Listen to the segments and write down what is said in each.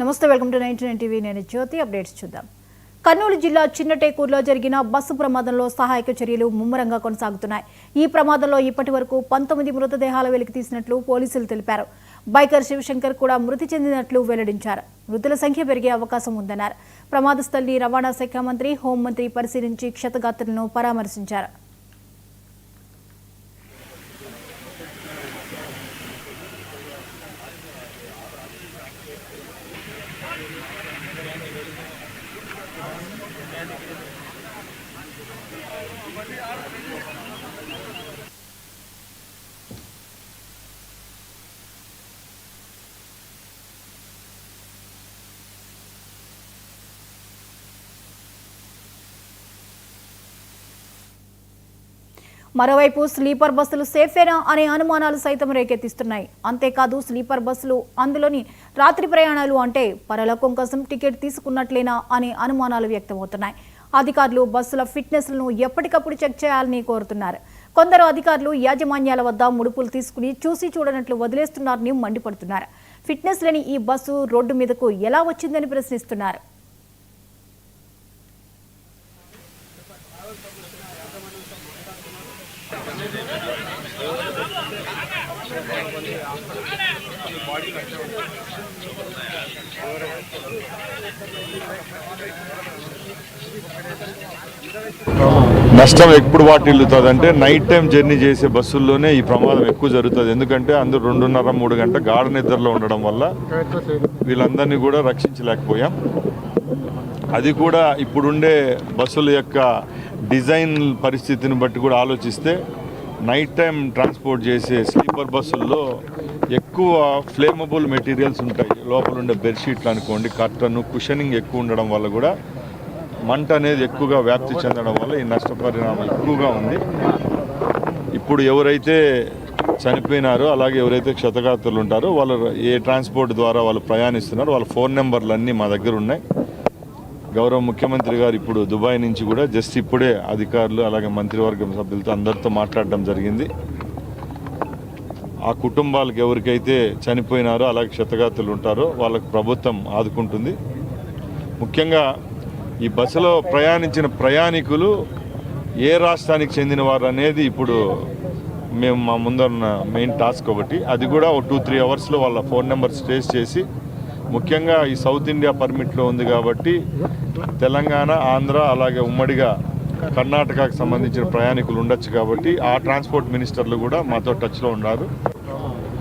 నమస్తే, welcome to 99 TV. నేను జ్యోతి. Updates చూద్దాం. కర్నూలు జిల్లా చిన్నటేకూరులో జరిగిన బస్సు ప్రమాదంలో సహాయక చర్యలు ముమ్మరంగా కొనసాగుతున్నాయి. ఈ ప్రమాదంలో ఇప్పటి వరకు 19 మృతదేహాలు వెలికి తీసినట్లు పోలీసులు తెలిపారు. బైకర్ శివశంకర్ కూడా మృతి చెందినట్లు వెల్లడించారు. మృతుల సంఖ్య పెరిగే అవకాశం ఉందన్నారు. ప్రమాద స్థలిని రవాణా శాఖ మంత్రి, హోంమంత్రి పరిశీలించి క్షతగాత్రులను పరామర్శించారు. మరోవైపు స్లీపర్ బస్సులు సేఫేనా అనే అనుమానాలు సైతం రేకెత్తిస్తున్నాయి. అంతేకాదు స్లీపర్ బస్సులు, అందులోని రాత్రి ప్రయాణాలు అంటే పరలోకం కోసం టికెట్ తీసుకున్నట్లేనా అనే అనుమానాలు వ్యక్తమవుతున్నాయి. అధికారులు బస్సుల ఫిట్నెస్లను ఎప్పటికప్పుడు చెక్ చేయాలని కోరుతున్నారు. కొందరు అధికారులు యాజమాన్యాల వద్ద ముడుపులు తీసుకుని చూసి చూడనట్లు వదిలేస్తున్నారని మండిపడుతున్నారు. ఫిట్నెస్ లేని ఈ బస్సు రోడ్డు మీదకు ఎలా వచ్చిందని ప్రశ్నిస్తున్నారు. నష్టం ఎప్పుడు వాటిల్లుతుందంటే నైట్ టైం జర్నీ చేసే బస్సుల్లోనే ఈ ప్రమాదం ఎక్కువ జరుగుతుంది. ఎందుకంటే అందరూ 2.5-3 గంటల గాఢ నిద్రలో ఉండడం వల్ల వీళ్ళందరినీ కూడా రక్షించలేకపోయాం. అది కూడా ఇప్పుడుండే బస్సుల యొక్క డిజైన్ పరిస్థితిని బట్టి కూడా ఆలోచిస్తే నైట్ టైం ట్రాన్స్పోర్ట్ చేసే స్లీపర్ బస్సుల్లో ఎక్కువ ఫ్లేమబుల్ మెటీరియల్స్ ఉంటాయి. లోపల ఉండే బెడ్షీట్లు అనుకోండి, కర్టన్, కుషనింగ్ ఎక్కువ ఉండడం వల్ల కూడా మంట అనేది ఎక్కువగా వ్యాప్తి చెందడం వల్ల ఈ నష్టపరిణామం ఎక్కువగా ఉంది. ఇప్పుడు ఎవరైతే చనిపోయినారో అలాగే ఎవరైతే క్షతగాత్రులు ఉంటారో వాళ్ళు ఏ ట్రాన్స్పోర్ట్ ద్వారా వాళ్ళు ప్రయాణిస్తున్నారో వాళ్ళ ఫోన్ నెంబర్లు అన్నీ మా దగ్గర ఉన్నాయి. గౌరవ ముఖ్యమంత్రి గారు ఇప్పుడు దుబాయ్ నుంచి కూడా జస్ట్ ఇప్పుడే అధికారులు అలాగే మంత్రివర్గం సభ్యులతో అందరితో మాట్లాడడం జరిగింది. ఆ కుటుంబాలకు ఎవరికైతే చనిపోయినారో అలాగే క్షతగాత్రులు ఉంటారో వాళ్ళకు ప్రభుత్వం ఆదుకుంటుంది. ముఖ్యంగా ఈ బస్సులో ప్రయాణించిన ప్రయాణికులు ఏ రాష్ట్రానికి చెందిన వారు అనేది ఇప్పుడు మేము మా ముందరున్న మెయిన్ టాస్క్ ఒకటి. అది కూడా ఒక 2-3 అవర్స్లో వాళ్ళ ఫోన్ నెంబర్స్ ట్రేస్ చేసి, ముఖ్యంగా ఈ సౌత్ ఇండియా పర్మిట్లో ఉంది కాబట్టి తెలంగాణ, ఆంధ్ర అలాగే ఉమ్మడిగా కర్ణాటకకు సంబంధించిన ప్రయాణికులు ఉండొచ్చు కాబట్టి ఆ ట్రాన్స్పోర్ట్ మినిస్టర్లు కూడా మాతో టచ్లో ఉన్నారు.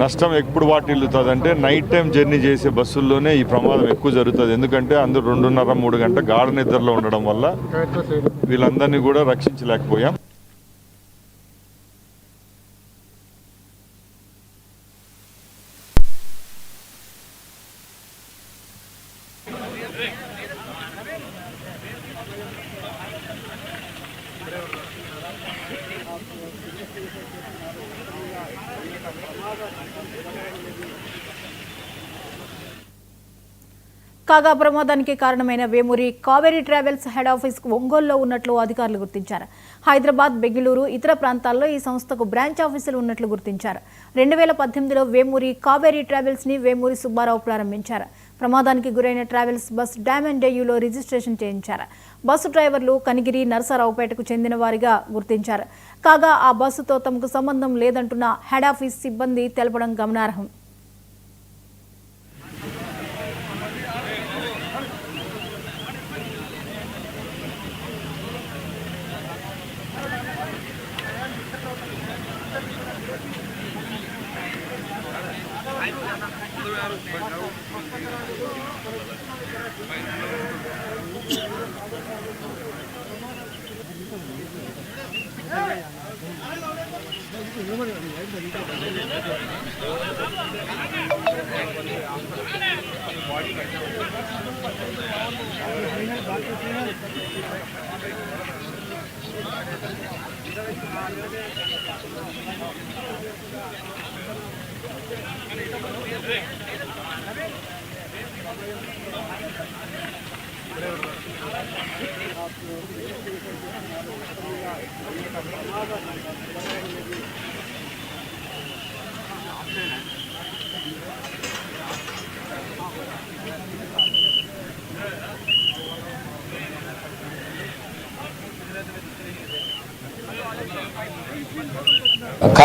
నష్టం ఎప్పుడు వాటిల్లుతుందంటే నైట్ టైం జర్నీ చేసే బస్సుల్లోనే ఈ ప్రమాదం ఎక్కువ జరుగుతుంది. ఎందుకంటే అందరూ 2.5-3 గంటల గాఢ నిద్రలో ఉండడం వల్ల వీళ్ళందరినీ కూడా రక్షించలేకపోయాం. కాగా ప్రమాదానికి కారణమైన Vemuri Kaveri travels head office ఒంగోలులో ఉన్నట్లు అధికారులు గుర్తించారు. హైదరాబాద్, బెంగళూరు, ఇతర ప్రాంతాల్లో ఈ సంస్థకు బ్రాంచ్ ఆఫీసులు ఉన్నట్లు గుర్తించారు. 2018లో వేమూరి కావేరీ ట్రావెల్స్ ని వేమూరి సుబ్బారావు ప్రారంభించారు. ప్రమాదానికి గురైన ట్రావెల్స్ బస్ డామెండేయులో రిజిస్ట్రేషన్ చేయించారు. బస్సు డ్రైవర్లు కనిగిరి, నరసరావుపేటకు చెందిన వారిగా గుర్తించారు. కాగా ఆ బస్సుతో తమకు సంబంధం లేదంటున్న హెడ్ ఆఫీస్ సిబ్బంది తెలపడం గమనార్హం.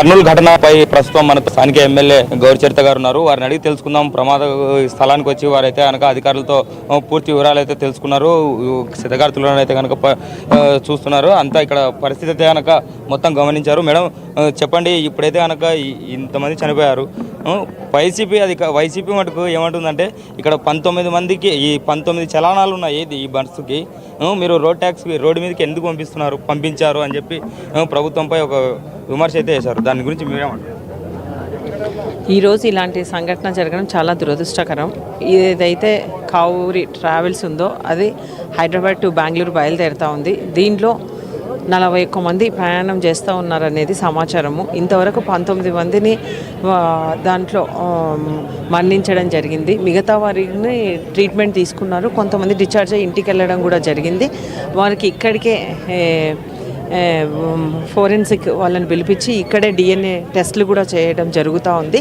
కర్నూలు ఘటనపై ప్రస్తుతం మనతో స్థానిక ఎమ్మెల్యే గౌరిచరిత గారు ఉన్నారు. వారిని అడిగి తెలుసుకుందాం. ప్రమాద స్థలానికి వచ్చి వారైతే కనుక అధికారులతో పూర్తి వివరాలు అయితే తెలుసుకున్నారు. క్షతగాత్రులను అయితే కనుక చూస్తున్నారు. అంతా ఇక్కడ పరిస్థితి అయితే కనుక మొత్తం గమనించారు. మేడం చెప్పండి, ఇప్పుడైతే కనుక ఇంతమంది చనిపోయారు. వైసీపీ మటుకు ఏమంటుందంటే ఇక్కడ 19 మందికి 19 చలానాలు ఉన్నాయి ఈ బస్సుకి, మీరు రోడ్డు మీదకి ఎందుకు పంపించారు అని చెప్పి ప్రభుత్వంపై ఒక విమర్శ అయితే చేశారు. దాని గురించి మీరేమంటారు? ఈరోజు ఇలాంటి సంఘటన జరగడం చాలా దురదృష్టకరం. ఏదైతే కావూరి ట్రావెల్స్ ఉందో అది హైదరాబాద్ టు బెంగళూరు బయలుదేరుతూ ఉంది. దీంట్లో 41 మంది ప్రయాణం చేస్తూ ఉన్నారనేది సమాచారము. ఇంతవరకు 19 మందిని దాంట్లో మరణించడం జరిగింది. మిగతా వారిని ట్రీట్మెంట్ తీసుకున్నారు. కొంతమంది డిశ్చార్జ్ అయ్యి ఇంటికి వెళ్ళడం కూడా జరిగింది. వారికి ఇక్కడికే ఫోరెన్సిక్ వాళ్ళని పిలిపించి ఇక్కడే DNA టెస్టులు కూడా చేయడం జరుగుతూ ఉంది.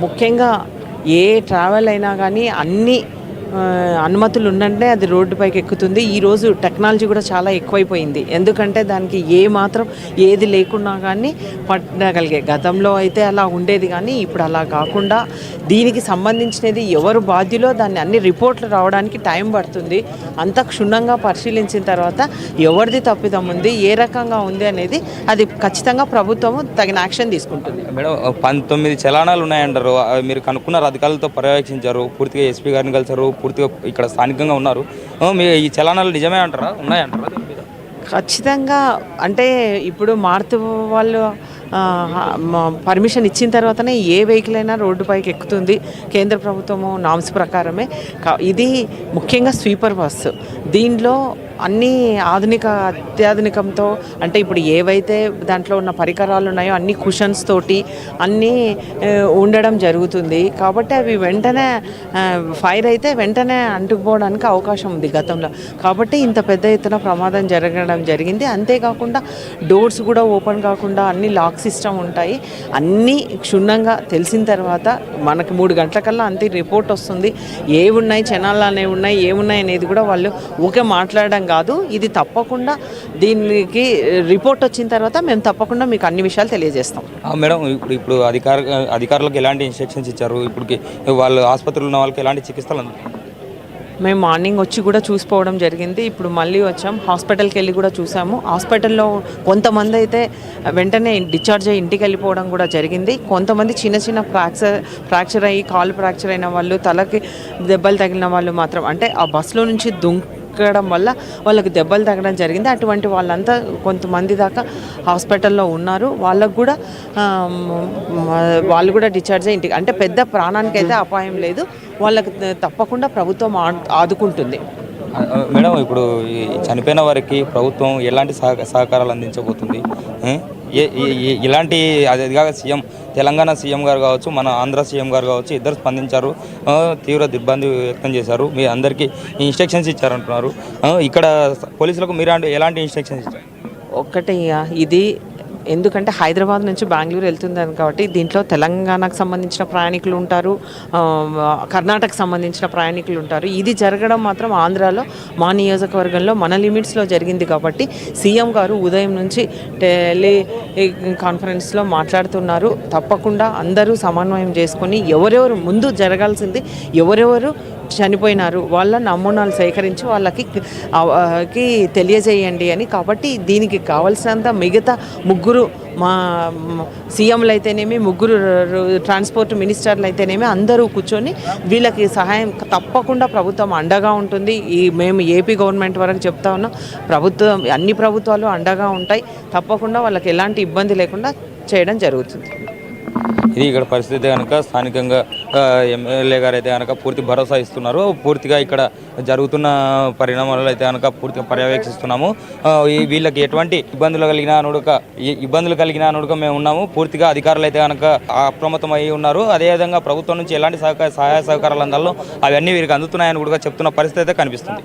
ముఖ్యంగా ఏ ట్రావెల్ అయినా కానీ అన్ని అనుమతులు ఉన్నట్టే అది రోడ్డుపైకి ఎక్కుతుంది. ఈరోజు టెక్నాలజీ కూడా చాలా ఎక్కువైపోయింది. ఎందుకంటే దానికి ఏది లేకున్నా కానీ పట్టగలిగే. గతంలో అయితే అలా ఉండేది, కానీ ఇప్పుడు అలా కాకుండా దీనికి సంబంధించినది ఎవరు బాధ్యులో దాన్ని అన్ని రిపోర్ట్లు రావడానికి టైం పడుతుంది. అంత క్షుణ్ణంగా పరిశీలించిన తర్వాత ఎవరిది తప్పిదం ఉంది, ఏ రకంగా ఉంది అనేది అది ఖచ్చితంగా ప్రభుత్వము తగిన యాక్షన్ తీసుకుంటుంది. మేడం 19 చలానాలు ఉన్నాయంటారు. మీరు కనుక్కున్నారు, అధికారులతో పర్యవేక్షించారు, పూర్తిగా ఎస్పీ గారిని కలిసారు, పూర్తిగా ఇక్కడ స్థానికంగా ఉన్నారు. మీ ఈ చలానాలు నిజమే అంటారా, ఉన్నాయంటారా? ఖచ్చితంగా. అంటే ఇప్పుడు మారుతూ వాళ్ళు పర్మిషన్ ఇచ్చిన తర్వాతనే ఏ వెహికల్ అయినా రోడ్డుపైకి ఎక్కుతుంది. కేంద్ర ప్రభుత్వము నామ్స్ ప్రకారమే. ఇది ముఖ్యంగా స్వీపర్ బస్సు. దీంట్లో అన్నీ అత్యాధునికంతో, అంటే ఇప్పుడు ఏవైతే దాంట్లో ఉన్న పరికరాలు ఉన్నాయో అన్ని కుషన్స్ తోటి అన్నీ ఉండడం జరుగుతుంది. కాబట్టి అవి వెంటనే ఫైర్ అయితే వెంటనే అంటుకుపోవడానికి అవకాశం ఉంది గతంలో. కాబట్టి ఇంత పెద్ద ఎత్తున ప్రమాదం జరగడం జరిగింది. అంతేకాకుండా డోర్స్ కూడా ఓపెన్ కాకుండా అన్ని లాక్ సిస్టమ్ ఉంటాయి. అన్నీ క్షుణ్ణంగా తెలిసిన తర్వాత మనకి 3 గంటల కల్లా అంతే రిపోర్ట్ వస్తుంది. ఏమున్నాయి, చనాలు అనేవి ఉన్నాయి, ఏమున్నాయి అనేది కూడా వాళ్ళు ఊకే మాట్లాడడం కాదు. ఇది తప్పకుండా దీనికి రిపోర్ట్ వచ్చిన తర్వాత మేము తప్పకుండా మీకు అన్ని విషయాలు తెలియజేస్తాం. మేడం ఇప్పుడు అధికారులకు ఎలాంటి ఇన్స్ట్రక్షన్స్ ఇచ్చారు? ఇప్పటికి వాళ్ళు ఆసుపత్రులు ఉన్న వాళ్ళకి ఎలాంటి చికిత్సలు అందుతాయి? మేము మార్నింగ్ వచ్చి కూడా చూసిపోవడం జరిగింది. ఇప్పుడు మళ్ళీ వచ్చాం, హాస్పిటల్కి వెళ్ళి కూడా చూసాము. హాస్పిటల్లో కొంతమంది అయితే వెంటనే డిశ్చార్జ్ అయ్యి ఇంటికి వెళ్ళిపోవడం కూడా జరిగింది. కొంతమంది చిన్న ఫ్రాక్చర్ అయ్యి కాలు ఫ్రాక్చర్ అయిన వాళ్ళు, తలకి దెబ్బలు తగిలిన వాళ్ళు మాత్రం, అంటే ఆ బస్సులో నుంచి ఎక్కడం వల్ల వాళ్ళకి దెబ్బలు తగ్గడం జరిగింది. అటువంటి వాళ్ళంతా కొంతమంది దాకా హాస్పిటల్లో ఉన్నారు. వాళ్ళు కూడా డిశ్చార్జ్ అయ్యి ఇంటికి, అంటే పెద్ద ప్రాణానికి అయితే అపాయం లేదు. వాళ్ళకి తప్పకుండా ప్రభుత్వం ఆదుకుంటుంది. మేడం ఇప్పుడు చనిపోయిన వారికి ప్రభుత్వం ఎలాంటి సహకారాలు అందించబోతుంది? ఇలాంటి అదిగా తెలంగాణ సీఎం గారు కావచ్చు, మన ఆంధ్ర సీఎం గారు కావచ్చు, ఇద్దరు స్పందించారు, తీవ్ర దిగ్భ్రాంతి వ్యక్తం చేశారు. మీ అందరికీ ఇన్స్ట్రక్షన్స్ ఇచ్చారంటున్నారు. ఇక్కడ పోలీసులకు మీరు ఎలాంటి ఇన్స్ట్రక్షన్స్ ఇచ్చారు? ఒక్కటే, ఇది ఎందుకంటే హైదరాబాద్ నుంచి బెంగళూరు వెళ్తుందని కాబట్టి దీంట్లో తెలంగాణకు సంబంధించిన ప్రయాణికులు ఉంటారు, కర్ణాటకకు సంబంధించిన ప్రయాణికులు ఉంటారు. ఇది జరగడం మాత్రం ఆంధ్రాలో మా నియోజకవర్గంలో మన లిమిట్స్లో జరిగింది కాబట్టి సీఎం గారు ఉదయం నుంచి కాన్ఫరెన్స్లో మాట్లాడుతున్నారు. తప్పకుండా అందరూ సమన్వయం చేసుకొని ఎవరెవరు ముందు జరగాల్సింది, ఎవరెవరు చనిపోయినారు వాళ్ళ నమూనాలు సేకరించి వాళ్ళకి తెలియజేయండి అని. కాబట్టి దీనికి కావాల్సినంత మిగతా 3 మా సీఎంలు అయితేనేమి, 3 ట్రాన్స్పోర్ట్ మినిస్టర్లు అయితేనేమి అందరూ కూర్చొని వీళ్ళకి సహాయం తప్పకుండా ప్రభుత్వం అండగా ఉంటుంది. మేము ఏపీ గవర్నమెంట్ వరకు చెప్తా ఉన్నాం, అన్ని ప్రభుత్వాలు అండగా ఉంటాయి. తప్పకుండా వాళ్ళకి ఎలాంటి ఇబ్బంది లేకుండా చేయడం జరుగుతుంది. ఇది ఇక్కడ పరిస్థితి కనుక స్థానికంగా ఎమ్మెల్యే గారు అయితే కనుక పూర్తి భరోసా ఇస్తున్నారు. పూర్తిగా ఇక్కడ జరుగుతున్న పరిణామాలు అయితే కనుక పూర్తిగా పర్యవేక్షిస్తున్నాము. వీళ్ళకి ఎటువంటి ఇబ్బందులు కలిగినా అనుడుక మేము ఉన్నాము. పూర్తిగా అధికారులు అయితే కనుక అప్రమత్తం అయ్యి ఉన్నారు. అదేవిధంగా ప్రభుత్వం నుంచి ఎలాంటి సహాయ సహకారాలు అందాలో అవన్నీ వీరికి అందుతున్నాయని కూడా చెప్తున్న పరిస్థితి అయితే కనిపిస్తుంది.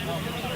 సార్